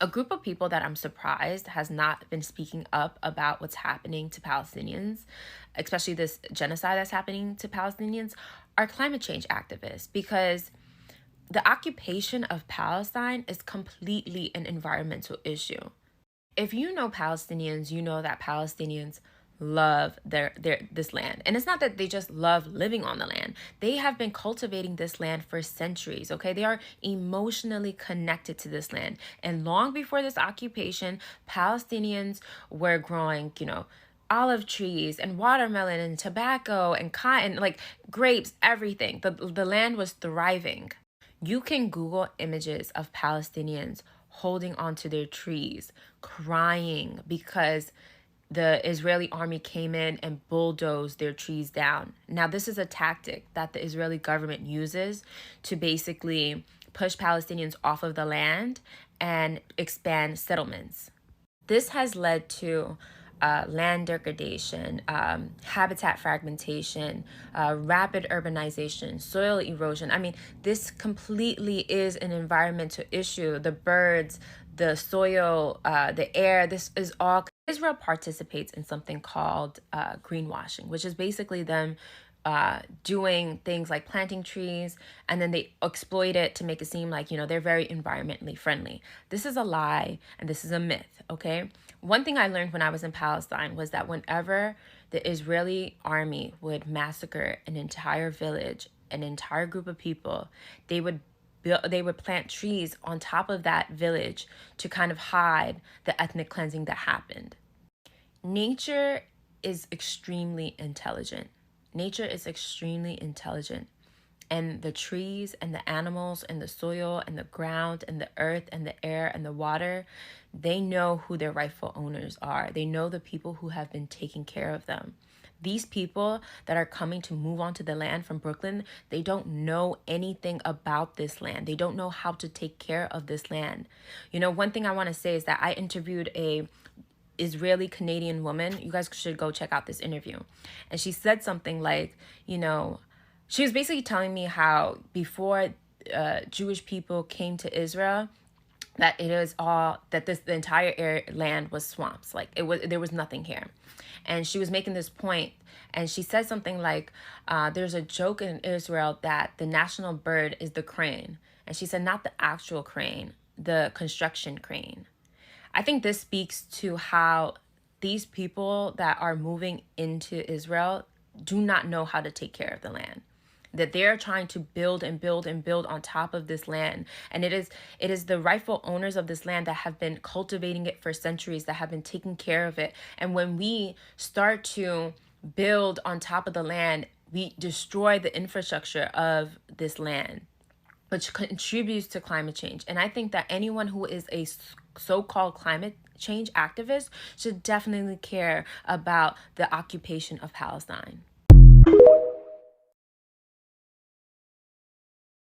A group of people that I'm surprised has not been speaking up about what's happening to Palestinians, especially this genocide that's happening to Palestinians, are climate change activists, because the occupation of Palestine is completely an environmental issue. If you know Palestinians, you know that Palestinians love their this land. And it's not that they just love living on the land. They have been cultivating this land for centuries, okay? They are emotionally connected to this land. And long before this occupation, Palestinians were growing, olive trees and watermelon and tobacco and cotton, like grapes, everything. The land was thriving. You can Google images of Palestinians holding onto their trees, crying because the Israeli army came in and bulldozed their trees down. Now, this is a tactic that the Israeli government uses to basically push Palestinians off of the land and expand settlements. This has led to land degradation, habitat fragmentation, rapid urbanization, soil erosion. I mean, this completely is an environmental issue. The birds, the soil, the air, this is all. Israel participates in something called greenwashing, which is basically them doing things like planting trees, and then they exploit it to make it seem like, they're very environmentally friendly. This is a lie and this is a myth, okay? One thing I learned when I was in Palestine was that whenever the Israeli army would massacre an entire village, an entire group of people, they would plant trees on top of that village to kind of hide the ethnic cleansing that happened. Nature is extremely intelligent. Nature is extremely intelligent. And the trees and the animals and the soil and the ground and the earth and the air and the water, they know who their rightful owners are. They know the people who have been taking care of them. These people that are coming to move onto the land from Brooklyn, they don't know anything about this land. They don't know how to take care of this land. One thing I want to say is that I interviewed a Israeli Canadian woman. You guys should go check out this interview. And she said something like, she was basically telling me how before Jewish people came to Israel, that the entire land was swamps. Like there was nothing here. And she was making this point, and she said something like, there's a joke in Israel that the national bird is the crane. And she said, not the actual crane, the construction crane. I think this speaks to how these people that are moving into Israel do not know how to take care of the land. That they're trying to build and build and build on top of this land. And it is the rightful owners of this land that have been cultivating it for centuries, that have been taking care of it. And when we start to build on top of the land, we destroy the infrastructure of this land, which contributes to climate change. And I think that anyone who is a so-called climate change activist should definitely care about the occupation of Palestine.